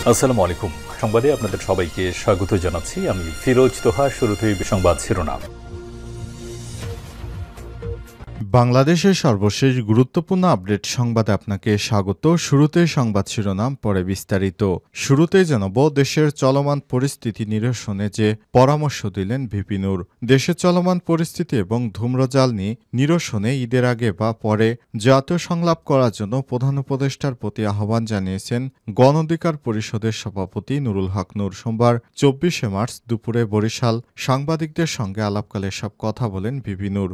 আসসালামু আলাইকুম। সংবাদে আপনাদের সবাইকে স্বাগত জানাচ্ছি। আমি ফিরোজ তোহা। শুরুতেই সংবাদ শিরোনাম। বাংলাদেশের সর্বশেষ গুরুত্বপূর্ণ আপডেট সংবাদে আপনাকে স্বাগত। শুরুতেই সংবাদ শিরোনাম, পরে বিস্তারিত। শুরুতেই জানাব দেশের চলমান পরিস্থিতি নিরসনে যে পরামর্শ দিলেন ভিপি নূর। দেশের চলমান পরিস্থিতি এবং ধূম্রজাল নিরসনে ঈদের আগে বা পরে জাতীয় সংলাপ করার জন্য প্রধান উপদেষ্টার প্রতি আহ্বান জানিয়েছেন গণ অধিকার পরিষদের সভাপতি নুরুল হক নূর। সোমবার ২৪শে মার্চ দুপুরে বরিশাল সাংবাদিকদের সঙ্গে আলাপকালে সব কথা বলেন ভিপি নূর।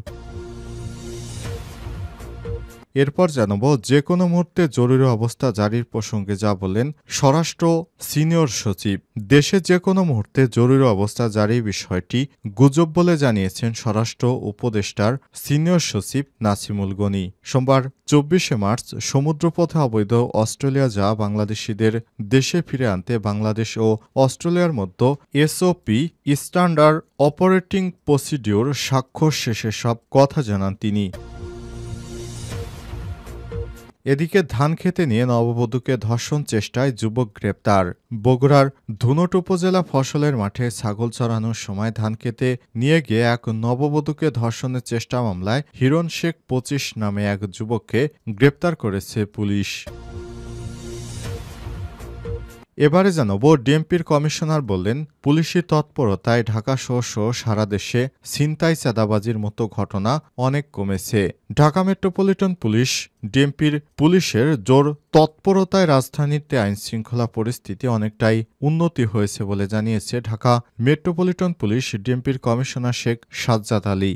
এরপর জানাব যে কোনো মুহূর্তে জরুরি অবস্থা জারির প্রসঙ্গে যা বলেন স্বরাষ্ট্র সিনিয়র সচিব। দেশে যে কোনো মুহূর্তে জরুরি অবস্থা জারির বিষয়টি গুজব বলে জানিয়েছেন স্বরাষ্ট্র উপদেষ্টার সিনিয়র সচিব নাসিমুল গনি। সোমবার ২৪শে মার্চ সমুদ্রপথে অবৈধ অস্ট্রেলিয়া যাওয়া বাংলাদেশিদের দেশে ফিরে আনতে বাংলাদেশ ও অস্ট্রেলিয়ার মধ্যে এসওপি স্ট্যান্ডার্ড অপারেটিং প্রসিডিউর স্বাক্ষর শেষে সব কথা জানান তিনি। এদিকে ধান খেতে নিয়ে নববধূকে ধর্ষণ চেষ্টায় যুবক গ্রেপ্তার। বগুড়ার ধুনট উপজেলা ফসলের মাঠে ছাগল চড়ানোর সময় ধান খেতে নিয়ে গিয়ে এক নববধূকে ধর্ষণের চেষ্টা মামলায় হিরণ শেখ ২৫ নামে এক যুবককে গ্রেপ্তার করেছে পুলিশ। এবারে জানাব ডিএমপির কমিশনার বললেন পুলিশি তৎপরতায় ঢাকাসহ সারা দেশে ছিনতাই চাঁদাবাজির মতো ঘটনা অনেক কমেছে। ঢাকা মেট্রোপলিটন পুলিশ ডিএমপির পুলিশের জোর তৎপরতায় রাজধানীতে আইনশৃঙ্খলা পরিস্থিতি অনেকটাই উন্নতি হয়েছে বলে জানিয়েছে ঢাকা মেট্রোপলিটন পুলিশ ডিএমপির কমিশনার শেখ সাজ্জাদ আলী।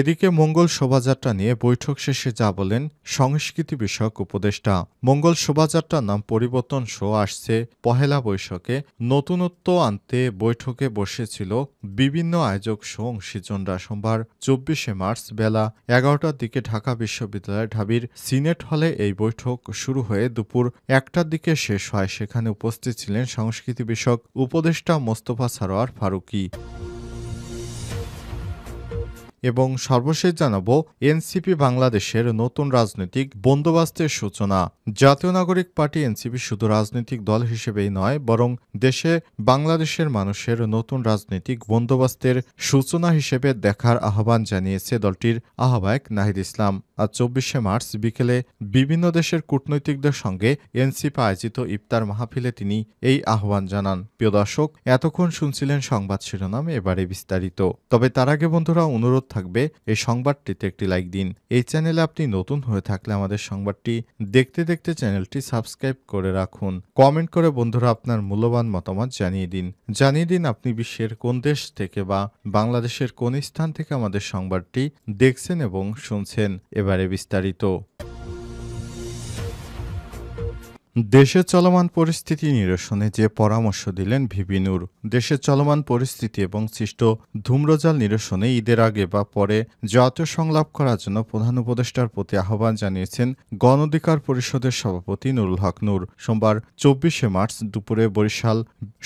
এদিকে মঙ্গল শোভাযাত্রা নিয়ে বৈঠক শেষে যা বলেন সংস্কৃতি বিষয়ক উপদেষ্টা। মঙ্গল শোভাযাত্রার নাম পরিবর্তন সহ আসছে পহেলা বৈশাখে। নতুনত্ব আনতে বৈঠকে বসেছিল বিভিন্ন আয়োজক সহ অংশীজনরা। সোমবার ২৪শে মার্চ বেলা ১১টার দিকে ঢাকা বিশ্ববিদ্যালয়ের ঢাবির সিনেট হলে এই বৈঠক শুরু হয়ে দুপুর ১টার দিকে শেষ হয়। সেখানে উপস্থিত ছিলেন সংস্কৃতি বিষয়ক উপদেষ্টা মোস্তফা সরোয়ার ফারুকী। এবং সর্বশেষ জানাবো এনসিপি বাংলাদেশের নতুন রাজনৈতিক বন্দোবস্তের সূচনা। জাতীয় নাগরিক পার্টি এনসিপি শুধু রাজনৈতিক দল হিসেবেই নয়, বরং দেশে বাংলাদেশের মানুষের নতুন রাজনৈতিক বন্দোবস্তের সূচনা হিসেবে দেখার আহ্বান জানিয়েছে দলটির আহ্বায়ক নাহিদ ইসলাম। আজ ২৪শে মার্চ বিকেলে বিভিন্ন দেশের কূটনৈতিকদের সঙ্গে এনসিপি আয়োজিত ইফতার মাহফিলে তিনি এই আহ্বান জানান। প্রিয় দর্শক, এতক্ষণ শুনছিলেন সংবাদ শিরোনাম, এবারে বিস্তারিত। তবে তার আগে বন্ধুরা অনুরোধ থাকবে এই সংবাদটিতে একটি লাইক দিন। এই চ্যানেলে আপনি নতুন হয়ে থাকলে আমাদের সংবাদটি দেখতে দেখতে চ্যানেলটি সাবস্ক্রাইব করে রাখুন। কমেন্ট করে বন্ধুরা আপনার মূল্যবান মতামত জানিয়ে দিন আপনি বিশ্বের কোন দেশ থেকে বা বাংলাদেশের কোন স্থান থেকে আমাদের সংবাদটি দেখছেন এবং শুনছেন। এবারে বিস্তারিত। দেশের চলমান পরিস্থিতি নিরসনে যে পরামর্শ দিলেন ভিপি নূর। দেশের চলমান পরিস্থিতি এবং সৃষ্ট ধূম্রজাল নিরসনে ঈদের আগে বা পরে জাতীয় সংলাপ করার জন্য প্রধান উপদেষ্টার প্রতি আহ্বান জানিয়েছেন গণ অধিকার পরিষদের সভাপতি নুরুল হক নূর। সোমবার ২৪শে মার্চ দুপুরে বরিশাল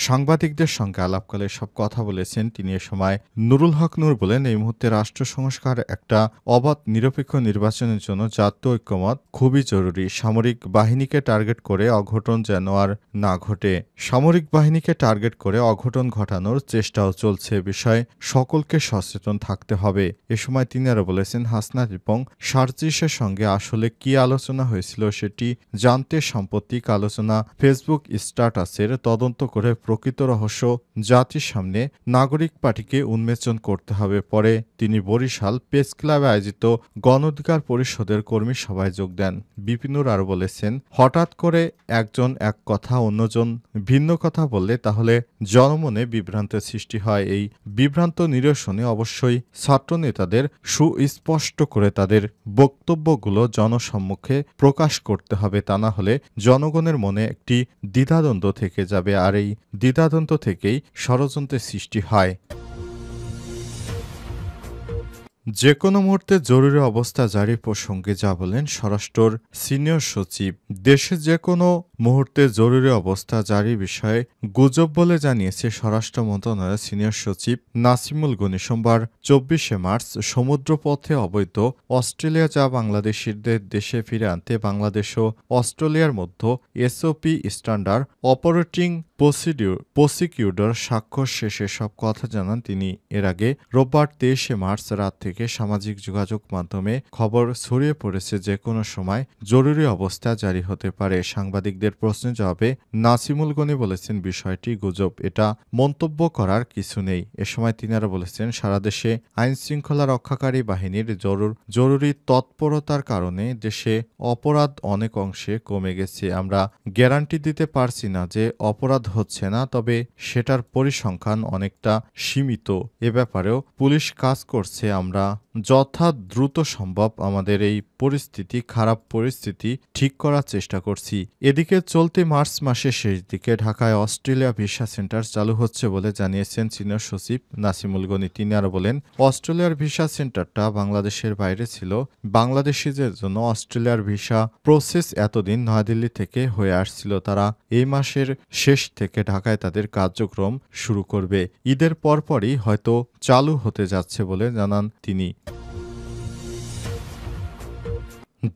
সাংবাদিকদের সঙ্গে আলাপকালে সব কথা বলেছেন তিনি। এ সময় নুরুল হক নূর বলেন, এই মুহূর্তে রাষ্ট্র সংস্কার একটা অবাধ নিরপেক্ষ নির্বাচনের জন্য জাতীয় ঐক্যমত খুবই জরুরি। সামরিক বাহিনীকে টার্গেট করে অঘটন যেন আর না ঘটে। সামরিক বাহিনীকে টার্গেট করে অঘটন ঘটানোর চেষ্টাও চলছে। বিষয়ে সকলকে সচেতন থাকতে হবে। এ সময় তিনি আরো বলেছেন, হাসনাত এবং সার্জিসের সঙ্গে আসলে কি আলোচনা হয়েছিল সেটি জানতে সাম্প্রতিক আলোচনা ফেসবুক স্ট্যাটাসের তদন্ত করে প্রকৃত রহস্য জাতির সামনে নাগরিক পার্টিকে উন্মোচন করতে হবে। পরে তিনি বরিশাল প্রেস ক্লাবে আয়োজিত গণ অধিকার পরিষদের কর্মী সভায় যোগ দেন। ভিপি নূর আরো বলেছেন, হঠাৎ করে একজন এক কথা অন্যজন ভিন্ন কথা বললে তাহলে জনমনে বিভ্রান্তের সৃষ্টি হয়। এই বিভ্রান্ত নিরসনে অবশ্যই ছাত্র নেতাদের সুস্পষ্ট করে তাদের বক্তব্যগুলো জনসম্মুখে প্রকাশ করতে হবে। তা না হলে জনগণের মনে একটি দ্বিধাদ্বন্দ্ব থেকে যাবে, আর এই দ্বিধাদ্বন্দ্ব থেকেই ষড়যন্ত্রের সৃষ্টি হয়। যে কোনো মুহূর্তে জরুরি অবস্থা জারি প্রসঙ্গে যা বলেন স্বরাষ্ট্র সিনিয়র সচিব। দেশে যে কোনো মুহূর্তে জরুরি অবস্থা জারি বিষয়ে গুজব বলে জানিয়েছে স্বরাষ্ট্র মন্ত্রণালয়ের সিনিয়র সচিব নাসিমুল গনি। সোমবার ২৪শে মার্চ সমুদ্রপথে অবৈধ অস্ট্রেলিয়া যা বাংলাদেশিদের দেশে ফিরে আনতে বাংলাদেশ ও অস্ট্রেলিয়ার মধ্যে এসওপি স্ট্যান্ডার্ড অপারেটিং প্রসিকিউটর স্বাক্ষর শেষে সব কথা জানান তিনি। এর আগে রোববার ২৩শে মার্চ রাত থেকে সামাজিক যোগাযোগ মাধ্যমে খবর ছড়িয়ে পড়েছে যে কোনো সময় জরুরি অবস্থা জারি হতে পারে। সাংবাদিকদের প্রশ্নের জবাবে নাসিমুল গনি বলেছেন, বিষয়টি গুজব, এটা মন্তব্য করার কিছু নেই। এ সময় তিনি আরও বলেছেন, সারা দেশে আইনশৃঙ্খলা রক্ষাকারী বাহিনীর জরুরি তৎপরতার কারণে দেশে অপরাধ অনেক অংশে কমে গেছে। আমরা গ্যারান্টি দিতে পারছি না যে অপরাধ হচ্ছে না, তবে সেটার পরিসংখ্যান অনেকটা সীমিত। এ ব্যাপারেও পুলিশ কাজ করছে। আমরা যথা দ্রুত সম্ভব আমাদের এই খারাপ পরিস্থিতি ঠিক করার চেষ্টা করছি। এদিকে চলতি মার্চ মাসের শেষ দিকে ঢাকায় অস্ট্রেলিয়া ভিসা সেন্টার চালু হচ্ছে বলে জানিয়েছেন সিনিয়র সচিব নাসিমুল গনি। তিনি আরও বলেন, অস্ট্রেলিয়ার ভিসা সেন্টারটা বাংলাদেশের বাইরে ছিল। বাংলাদেশিদের জন্য অস্ট্রেলিয়ার ভিসা প্রসেস এতদিন নয়াদিল্লি থেকে হয়ে আসছিল। তারা এই মাসের শেষ থেকে ঢাকায় তাদের কার্যক্রম শুরু করবে। ঈদের পরপরই হয়তো চালু হতে যাচ্ছে বলে জানান তিনি।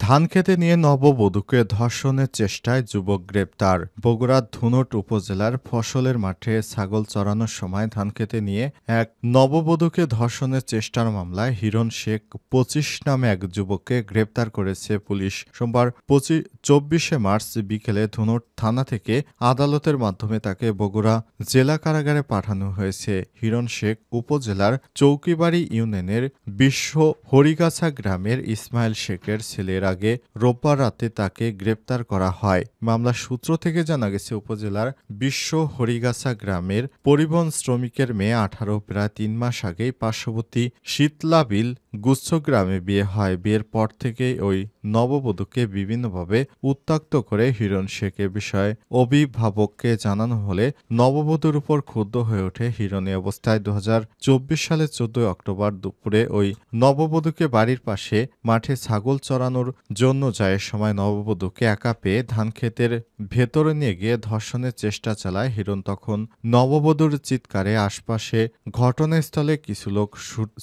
ধানক্ষেতে নিয়ে নববধূকে ধর্ষণের চেষ্টায় যুবক গ্রেপ্তার। বগুড়ার ধুনট উপজেলার ফসলের মাঠে ছাগল চরানোর সময় ধানক্ষেতে নিয়ে এক নববধূকে ধর্ষণের চেষ্টার মামলায় হিরণ শেখ ২৫ নামে এক যুবককে গ্রেপ্তার করেছে পুলিশ। সোমবার ২৪শে মার্চ বিকেলে ধুনট থানা থেকে আদালতের মাধ্যমে তাকে বগুড়া জেলা কারাগারে পাঠানো হয়েছে। হিরণ শেখ উপজেলার চৌকিবাড়ি ইউনিয়নের বিশ্ব হরিগাছা গ্রামের ইসমাইল শেখের ছেলে। এর আগে রোববার রাতে তাকে গ্রেপ্তার করা হয়। মামলার সূত্র থেকে জানা গেছে, উপজেলার বিশ্ব হরিগাছা গ্রামের পরিবহন শ্রমিকের মেয়ে ১৮ প্রায় ৩ মাস আগেই পার্শ্ববর্তী শীতলাবিল গুচ্ছগ্রামে বিয়ে হয়। বিয়ের পর থেকে ওই নববধূকে বিভিন্নভাবে উত্ত্যক্ত করে হিরণ শেখ। এ বিষয়ে অভিভাবককে জানানো হলে নববধূর উপর ক্ষুব্ধ হয়ে ওঠে হিরণ। এ অবস্থায় ২০২৪ সালের ১৪ অক্টোবর দুপুরে ওই নববধূকে বাড়ির পাশে মাঠে ছাগল চরানোর জন্য যায়। সময় নববধূকে একা পেয়ে ধানক্ষেতের ভেতরে নিয়ে গিয়ে ধর্ষণের চেষ্টা চালায় হিরণ। তখন নববধূর চিৎকারে আশপাশে ঘটনাস্থলে কিছু লোক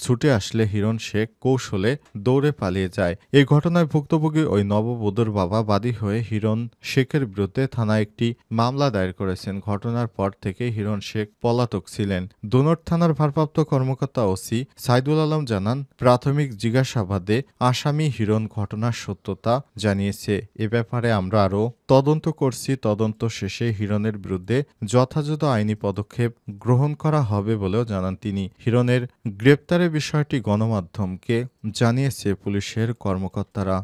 ছুটে আসলে হিরণ শেখ কৌশলে দৌড়ে পালিয়ে যায়। এই ঘটনায় ভুক্তভোগী ওই নববধূর বাবা বাদী হয়ে হিরণ শেখের বিরুদ্ধে থানায় একটি মামলা দায়ের করেছেন। ঘটনার পর থেকে হিরণ শেখ পলাতক ছিলেন। ধুনট থানার ভারপ্রাপ্ত কর্মকর্তা ওসি সাইদুল আলম জানান, প্রাথমিক জিজ্ঞাসাবাদে আসামি হিরণ ঘটনার সত্যতা জানিয়েছে। এ ব্যাপারে আমরা আরও তদন্ত করছি। তদন্ত শেষে হিরণের বিরুদ্ধে যথাযথ আইনি পদক্ষেপ গ্রহণ করা হবে বলেও জানান তিনি। হিরণের গ্রেপ্তারের বিষয়টি গণমাধ্যমকে জানিয়েছে পুলিশের কর্মকর্তারা।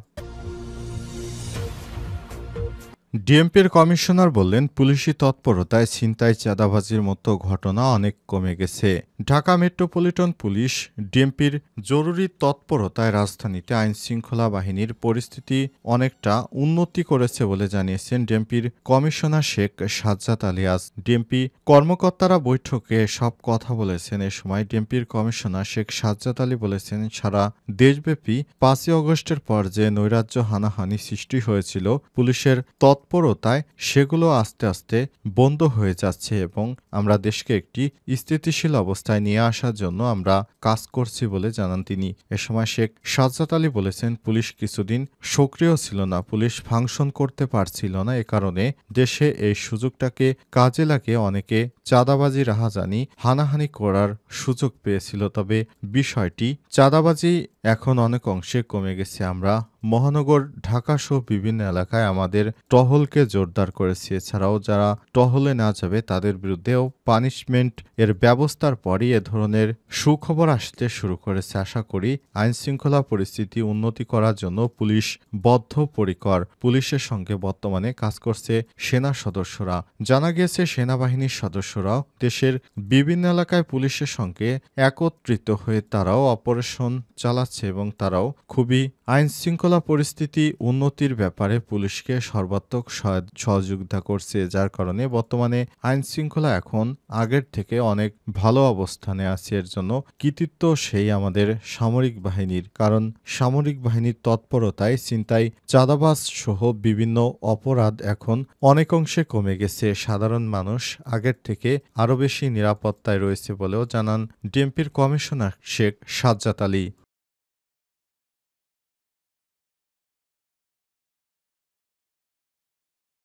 ডিএমপির কমিশনার বললেন, পুলিশি তৎপরতায় ছিনতাই, চাঁদাবাজির মতো ঘটনা অনেক কমে গেছে। ঢাকা মেট্রোপলিটন পুলিশ ডিএমপির জরুরি তৎপরতায় রাজধানীতে আইনশৃঙ্খলা বাহিনীর পরিস্থিতি অনেকটা উন্নতি করেছে বলে জানিয়েছেন ডিএমপির কমিশনার শেখ সাজ্জাদ আলী। আজ ডিএমপি কর্মকর্তারা বৈঠকে সব কথা বলেছেন। এ সময় ডিএমপির কমিশনার শেখ সাজ্জাদ আলী বলেছেন, সারা দেশব্যাপী ৫ই অগস্টের পর যে নৈরাজ্য হানাহানি সৃষ্টি হয়েছিল, পুলিশের তৎপরতায় সেগুলো আস্তে আস্তে বন্ধ হয়ে যাচ্ছে এবং আমরা দেশকে একটি স্থিতিশীল অবস্থায় নিয়ে আসার জন্য আমরা কাজ করছি বলে জানান তিনি। এ সময় শেখ সাজ্জাদ আলী বলেছেন, পুলিশ কিছুদিন সক্রিয় ছিল না, পুলিশ ফাংশন করতে পারছিল না। এ কারণে দেশে এই সুযোগটাকে কাজে লাগিয়ে অনেকে চাঁদাবাজি, রাহাজানি, হানাহানি করার সুযোগ পেয়েছিল। তবে বিষয়টি চাঁদাবাজি এখন অনেক অংশে কমে গেছে। আমরা মহানগর ঢাকা সহ বিভিন্ন এলাকায় আমাদের টহলকে জোরদার করেছি। এছাড়াও যারা টহলে না যাবে তাদের বিরুদ্ধেও পানিশমেন্ট এর ব্যবস্থার পরই এ ধরনের সুখবর আসতে শুরু করেছে। আশা করি আইনশৃঙ্খলা পরিস্থিতি উন্নতি করার জন্য পুলিশ বদ্ধপরিকর। পুলিশের সঙ্গে বর্তমানে কাজ করছে সেনা সদস্যরা। জানা গিয়েছে, সেনাবাহিনীর সদস্যরাও দেশের বিভিন্ন এলাকায় পুলিশের সঙ্গে একত্রিত হয়ে তারাও অপারেশন চালাচ্ছে এবং তারাও খুবই আইন শৃঙ্খলা পরিস্থিতি উন্নতির ব্যাপারে পুলিশকে সর্বাত্মক সহযোগিতা করছে, যার কারণে বর্তমানে আইন শৃঙ্খলা এখন আগের থেকে অনেক ভালো অবস্থানে আছে। এর জন্য কৃতিত্ব সেই আমাদের সামরিক বাহিনীর, কারণ সামরিক বাহিনীর তৎপরতায় ছিনতাই, চাঁদাবাজ সহ বিভিন্ন অপরাধ এখন অনেক অংশে কমে গেছে। সাধারণ মানুষ আগের থেকে আরও বেশি নিরাপত্তায় রয়েছে বলেও জানান ডিএমপির কমিশনার শেখ সাজ্জাদ আলী।